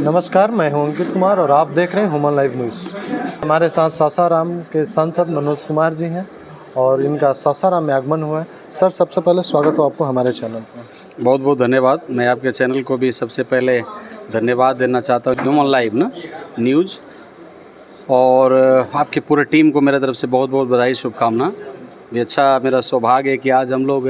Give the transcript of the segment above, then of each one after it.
नमस्कार, मैं हूं अंकित कुमार और आप देख रहे हैं ह्यूमन लाइव न्यूज़। हमारे साथ सासाराम के सांसद मनोज कुमार जी हैं और इनका सासाराम में आगमन हुआ है। सर, सबसे पहले स्वागत हो आपको हमारे चैनल पर। बहुत बहुत धन्यवाद। मैं आपके चैनल को भी सबसे पहले धन्यवाद देना चाहता हूँ, ह्यूमन लाइव न्यूज़, और आपकी पूरे टीम को मेरे तरफ से बहुत बहुत बधाई, शुभकामना। ये अच्छा मेरा सौभाग्य है कि आज हम लोग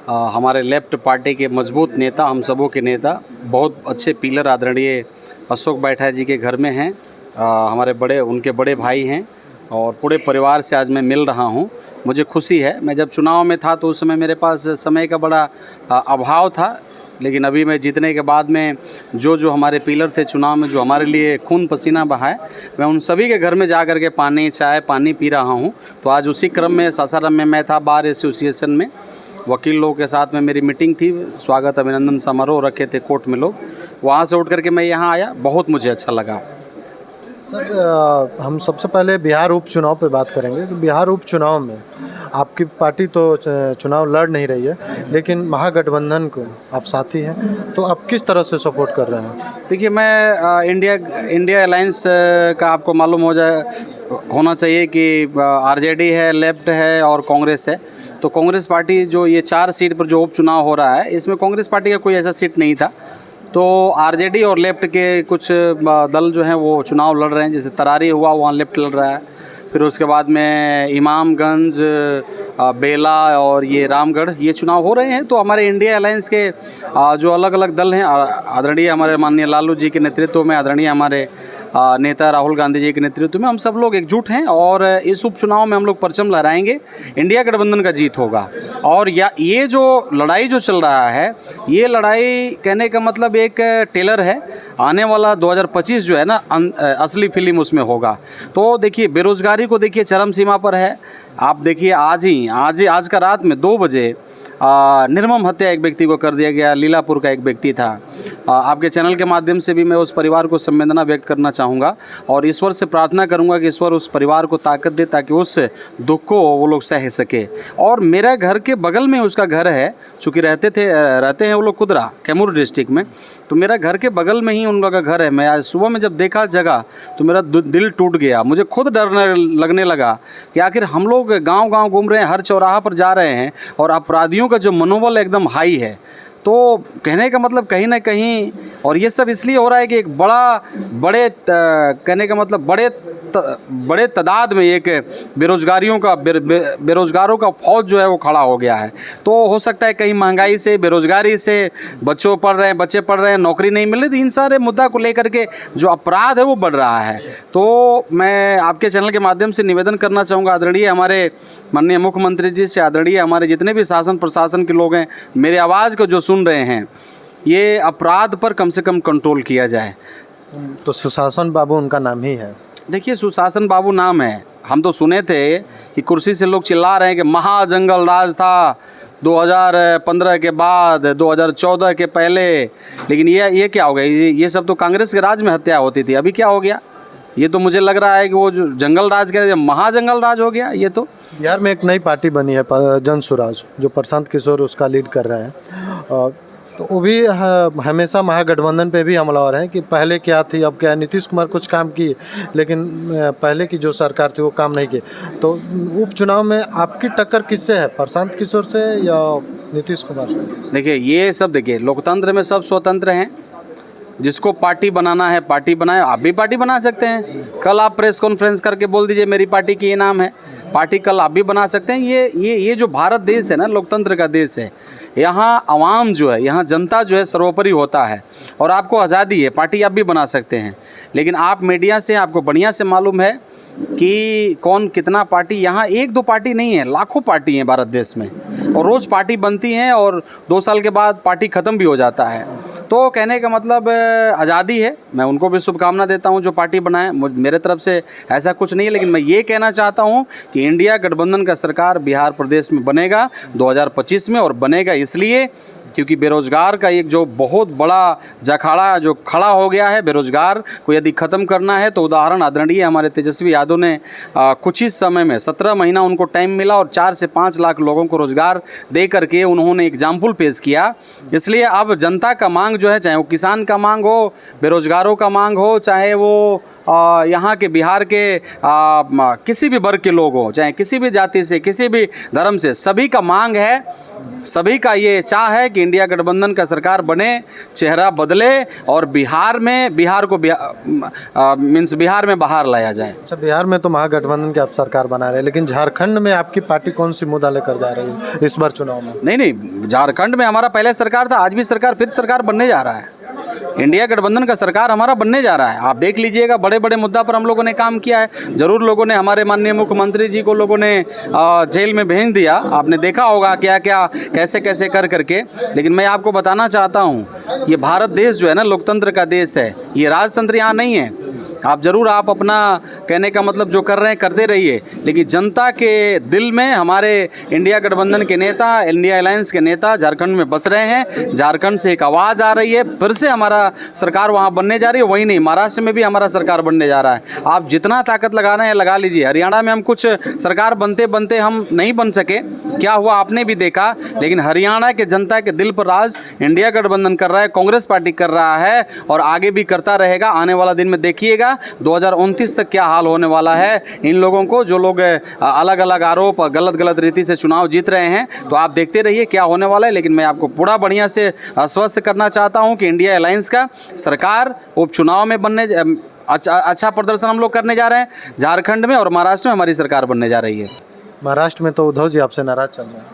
हमारे लेफ्ट पार्टी के मजबूत नेता, हम सबों के नेता, बहुत अच्छे पिलर आदरणीय अशोक बैठा जी के घर में हैं। हमारे उनके बड़े भाई हैं और पूरे परिवार से आज मैं मिल रहा हूं। मुझे खुशी है। मैं जब चुनाव में था तो उस समय मेरे पास समय का बड़ा अभाव था, लेकिन अभी मैं जीतने के बाद में जो हमारे पिलर थे चुनाव में, जो हमारे लिए खून पसीना बहाए, मैं उन सभी के घर में जा कर के पानी पी रहा हूं। तो आज उसी क्रम में सासाराम में मैं था, बार एसोसिएशन में वकील लोगों के साथ में मेरी मीटिंग थी, स्वागत अभिनंदन समारोह रखे थे कोर्ट में लोग। वहाँ से उठ करके मैं यहाँ आया, बहुत मुझे अच्छा लगा। सर, हम सबसे पहले बिहार उपचुनाव पे बात करेंगे कि बिहार उपचुनाव में आपकी पार्टी तो चुनाव लड़ नहीं रही है, लेकिन महागठबंधन को आप साथी हैं, तो आप किस तरह से सपोर्ट कर रहे हैं? देखिए, मैं इंडिया अलायंस का आपको मालूम होना चाहिए कि आरजेडी है, लेफ्ट है और कांग्रेस है। तो कांग्रेस पार्टी जो ये 4 सीट पर जो उपचुनाव हो रहा है, इसमें कांग्रेस पार्टी का कोई ऐसा सीट नहीं था। तो आरजेडी और लेफ्ट के कुछ दल जो हैं वो चुनाव लड़ रहे हैं। जैसे तरारी हुआ, वहाँ लेफ्ट लड़ रहा है। फिर उसके बाद में इमामगंज, बेला और ये रामगढ़, ये चुनाव हो रहे हैं। तो हमारे इंडिया अलायंस के जो अलग अलग दल हैं, आदरणीय हमारे माननीय लालू जी के नेतृत्व में, आदरणीय हमारे नेता राहुल गांधी जी के नेतृत्व में हम सब लोग एकजुट हैं और इस उपचुनाव में हम लोग परचम लहराएंगे। इंडिया गठबंधन का जीत होगा। और ये जो लड़ाई जो चल रहा है, ये लड़ाई कहने का मतलब एक टेलर है। आने वाला 2025 जो है ना, असली फिल्म उसमें होगा। तो देखिए, बेरोजगारी को देखिए चरम सीमा पर है। आप देखिए, आज का रात में 2 बजे निर्मम हत्या एक व्यक्ति को कर दिया गया। लीलापुर का एक व्यक्ति था। आपके चैनल के माध्यम से भी मैं उस परिवार को संवेदना व्यक्त करना चाहूँगा और ईश्वर से प्रार्थना करूँगा कि ईश्वर उस परिवार को ताकत दे ताकि उस दुख को वो लोग सह सके। और मेरा घर के बगल में उसका घर है, चूँकि रहते हैं वो लोग कुदरा, कैमूर डिस्ट्रिक्ट में। तो मेरा घर के बगल में ही उन लोगों का घर है। मैं आज सुबह में जब देखा जगह तो मेरा दिल टूट गया। मुझे खुद डर लगने लगा कि आखिर हम लोग गाँव घूम रहे हैं, हर चौराहा पर जा रहे हैं और अपराधियों का जो मनोबल एकदम हाई है। तो कहने का मतलब कहीं ना कहीं, और ये सब इसलिए हो रहा है कि एक कहने का मतलब बड़े तादाद में एक बेरोजगारों का फौज जो है वो खड़ा हो गया है। तो हो सकता है कहीं महंगाई से, बेरोजगारी से, बच्चे पढ़ रहे हैं, नौकरी नहीं मिल रही, तो इन सारे मुद्दा को लेकर के जो अपराध है वो बढ़ रहा है। तो मैं आपके चैनल के माध्यम से निवेदन करना चाहूँगा आदरणीय हमारे माननीय मुख्यमंत्री जी से, आदरणीय हमारे जितने भी शासन प्रशासन के लोग हैं, मेरी आवाज़ को जो सुन रहे हैं, ये अपराध पर कम से कम कंट्रोल किया जाए। तो सुशासन बाबू उनका नाम ही है। देखिए, सुशासन बाबू नाम है। हम तो सुने थे कि कुर्सी से लोग चिल्ला रहे हैं कि महाजंगल राज था 2015 के बाद, 2014 के पहले, लेकिन ये क्या हो गया? ये सब तो कांग्रेस के राज में हत्या होती थी। अभी क्या हो गया? ये तो मुझे लग रहा है कि वो जो जंगल राज कह रहे थे, महाजंगल राज हो गया। ये तो बिहार में एक नई पार्टी बनी है, जन स्वराज, जो प्रशांत किशोर उसका लीड कर रहे हैं। तो वो भी हमेशा महागठबंधन पे भी हमलावर हैं कि पहले क्या थी, अब क्या है। नीतीश कुमार कुछ काम किए, लेकिन पहले की जो सरकार थी वो काम नहीं की। तो उपचुनाव में आपकी टक्कर किससे है, प्रशांत किशोर से या नीतीश कुमार से? देखिए, लोकतंत्र में सब स्वतंत्र हैं। जिसको पार्टी बनाना है पार्टी बनाए। आप भी पार्टी बना सकते हैं। कल आप प्रेस कॉन्फ्रेंस करके बोल दीजिए मेरी पार्टी की ये नाम है, पार्टी कल आप भी बना सकते हैं। ये जो भारत देश है ना, लोकतंत्र का देश है। यहाँ आवाम जो है, यहाँ जनता जो है सर्वोपरि होता है और आपको आज़ादी है, पार्टी आप भी बना सकते हैं। लेकिन आप मीडिया से आपको बढ़िया से मालूम है कि कौन कितना पार्टी, यहाँ 1-2 पार्टी नहीं है, लाखों पार्टी हैं भारत देश में और रोज़ पार्टी बनती हैं और 2 साल के बाद पार्टी ख़त्म भी हो जाता है। तो कहने का मतलब आज़ादी है। मैं उनको भी शुभकामना देता हूं जो पार्टी बनाए। मेरे तरफ से ऐसा कुछ नहीं है, लेकिन मैं ये कहना चाहता हूं कि इंडिया गठबंधन का सरकार बिहार प्रदेश में बनेगा 2025 में, और बनेगा इसलिए क्योंकि बेरोजगार का एक जो बहुत बड़ा जखाड़ा जो खड़ा हो गया है, बेरोजगार को यदि ख़त्म करना है तो उदाहरण आदरणीय हमारे तेजस्वी यादव ने कुछ ही समय में 17 महीना उनको टाइम मिला और 4 से 5 लाख लोगों को रोज़गार दे करके उन्होंने एग्जाम्पल पेश किया। इसलिए अब जनता का मांग जो है, चाहे वो किसान का मांग हो, बेरोजगारों का मांग हो, चाहे वो यहाँ के बिहार के किसी भी वर्ग के लोग हों, चाहे किसी भी जाति से, किसी भी धर्म से, सभी का मांग है, सभी का ये चाह है कि इंडिया गठबंधन का सरकार बने, चेहरा बदले और बिहार को बिहार में बाहर लाया जाए। अच्छा, बिहार में तो महागठबंधन की आप सरकार बना रहे हैं, लेकिन झारखंड में आपकी पार्टी कौन सी मुद्दा लेकर जा रही है इस बार चुनाव में? नहीं, झारखंड में हमारा पहले सरकार था, आज भी सरकार, फिर सरकार बनने जा रहा है। इंडिया गठबंधन का सरकार हमारा बनने जा रहा है। आप देख लीजिएगा, बड़े बड़े मुद्दा पर हम लोगों ने काम किया है। जरूर लोगों ने, हमारे माननीय मुख्यमंत्री जी को लोगों ने जेल में भेज दिया, आपने देखा होगा क्या क्या कैसे कैसे कर करके। लेकिन मैं आपको बताना चाहता हूँ, ये भारत देश जो है ना, लोकतंत्र का देश है, ये राजतंत्र यहाँ नहीं है। आप ज़रूर आप अपना कहने का मतलब जो कर रहे हैं करते रहिए, लेकिन जनता के दिल में हमारे इंडिया गठबंधन के नेता, इंडिया अलायंस के नेता झारखंड में बस रहे हैं। झारखंड से एक आवाज़ आ रही है, फिर से हमारा सरकार वहाँ बनने जा रही है। वही नहीं, महाराष्ट्र में भी हमारा सरकार बनने जा रहा है। आप जितना ताकत लगा रहे हैं लगा लीजिए। हरियाणा में हम कुछ सरकार बनते बनते हम नहीं बन सके, क्या हुआ आपने भी देखा, लेकिन हरियाणा के जनता के दिल पर राज इंडिया गठबंधन कर रहा है, कांग्रेस पार्टी कर रहा है और आगे भी करता रहेगा। आने वाला दिन में देखिएगा 2029 तक क्या हाल होने वाला है इन लोगों को, जो लोग अलग अलग आरोप गलत रीति से चुनाव जीत रहे हैं। तो आप देखते रहिए क्या होने वाला है। लेकिन मैं आपको पूरा बढ़िया से आश्वस्त करना चाहता हूं कि इंडिया अलायंस का सरकार उपचुनाव में बनने अच्छा प्रदर्शन हम लोग करने जा रहे हैं। झारखंड में और महाराष्ट्र में हमारी सरकार बनने जा रही है। महाराष्ट्र में तो उद्धव जी आपसे नाराज चल रहे हैं।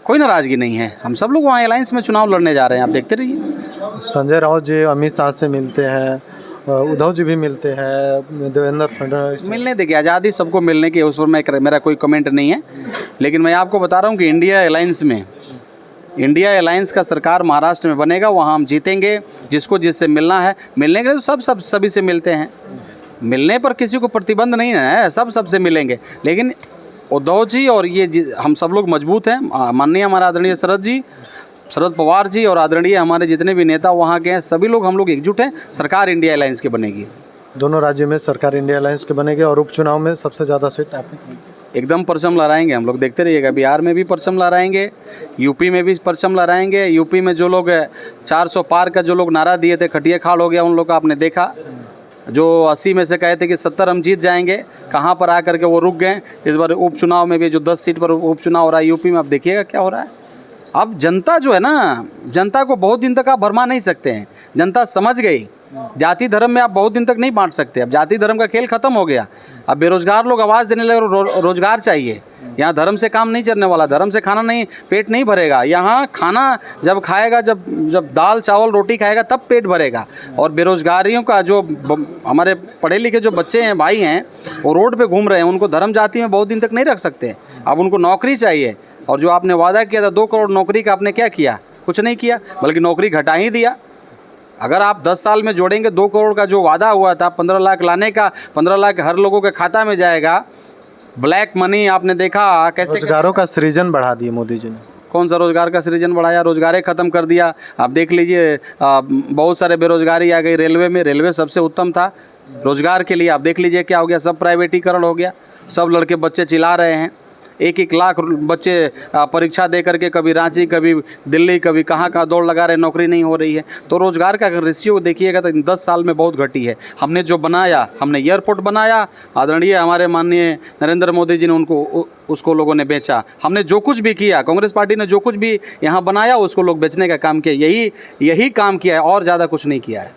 कोई नाराजगी नहीं है, हम सब लोग वहाँ अलायंस में चुनाव लड़ने जा रहे हैं, आप देखते रहिए। संजय राउत जी अमित शाह से मिलते हैं, उद्धव जी भी मिलते हैं, देवेंद्र फडणवीस मिलने देखिए, आज़ादी सबको मिलने की, उस पर मेरा कोई कमेंट नहीं है। लेकिन मैं आपको बता रहा हूँ कि इंडिया अलायंस का सरकार महाराष्ट्र में बनेगा, वहाँ हम जीतेंगे। जिसको जिससे मिलना है, मिलने के लिए तो सभी से मिलते हैं, मिलने पर किसी को प्रतिबंध नहीं है, सबसे मिलेंगे। लेकिन उद्धव जी और ये हम सब लोग मजबूत हैं। माननीय हमारा आदरणीय शरद पवार जी और आदरणीय हमारे जितने भी नेता वहाँ के हैं, सभी लोग, हम लोग एकजुट हैं। सरकार इंडिया अलायंस की बनेगी। दोनों राज्य में सरकार इंडिया अलायंस की बनेगी और उपचुनाव में सबसे ज़्यादा सीट आपकी? एकदम परचम लहराएंगे हम लोग, देखते रहिएगा। बिहार में भी परचम लहराएंगे, यूपी में भी परचम लहराएंगे। यूपी में जो लोग 400 पार का जो लोग नारा दिए थे, खटिया खाल हो गया उन लोग का, आपने देखा। जो 80 में से कहे थे कि 70 हम जीत जाएंगे, कहाँ पर आकर के वो रुक गए। इस बार उपचुनाव में भी जो 10 सीट पर उपचुनाव हो रहा है यूपी में, आप देखिएगा क्या हो रहा है। अब जनता जो है ना, जनता को बहुत दिन तक आप भरमा नहीं सकते हैं। जनता समझ गई, जाति धर्म में आप बहुत दिन तक नहीं बांट सकते। अब जाति धर्म का खेल खत्म हो गया। अब बेरोजगार लोग आवाज़ देने लगे, रोजगार चाहिए। यहाँ धर्म से काम नहीं चलने वाला, धर्म से खाना नहीं, पेट नहीं भरेगा। यहाँ खाना जब खाएगा, जब दाल चावल रोटी खाएगा तब पेट भरेगा। और बेरोजगारियों का जो हमारे पढ़े लिखे जो बच्चे हैं, भाई हैं, वो रोड पे घूम रहे हैं, उनको धर्म जाति में बहुत दिन तक नहीं रख सकते। अब उनको नौकरी चाहिए। और जो आपने वादा किया था 2 करोड़ नौकरी का, आपने क्या किया? कुछ नहीं किया, बल्कि नौकरी घटा ही दिया। अगर आप 10 साल में जोड़ेंगे 2 करोड़ का जो वादा हुआ था 15 लाख लाने का, 15 लाख हर लोगों के खाता में जाएगा। ब्लैक मनी आपने देखा कैसे रोजगारों का सृजन बढ़ा दिया मोदी जी ने। कौन सा रोजगार का सृजन बढ़ाया? रोजगार ख़त्म कर दिया। आप देख लीजिए, बहुत सारे बेरोजगारी आ गई रेलवे में। रेलवे सबसे उत्तम था रोजगार के लिए। आप देख लीजिए क्या हो गया, सब प्राइवेटीकरण हो गया। सब लड़के बच्चे चिल्ला रहे हैं। 1-1 लाख बच्चे परीक्षा दे करके कभी रांची, कभी दिल्ली, कभी कहाँ दौड़ लगा रहे, नौकरी नहीं हो रही है। तो रोज़गार का अगर रेशियो देखिएगा तो 10 साल में बहुत घटी है। हमने जो बनाया, हमने एयरपोर्ट बनाया, आदरणीय हमारे माननीय नरेंद्र मोदी जी ने उसको लोगों ने बेचा। हमने जो कुछ भी किया, कांग्रेस पार्टी ने जो कुछ भी यहाँ बनाया, उसको लोग बेचने का काम किया। यही काम किया है और ज़्यादा कुछ नहीं किया है।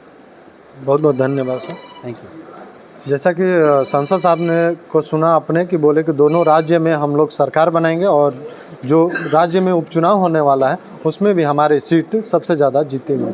बहुत बहुत धन्यवाद सर। Thank you. जैसा कि सांसद साहब ने को सुना आपने कि बोले कि दोनों राज्य में हम लोग सरकार बनाएंगे और जो राज्य में उपचुनाव होने वाला है उसमें भी हमारी सीट सबसे ज़्यादा जीतेंगे।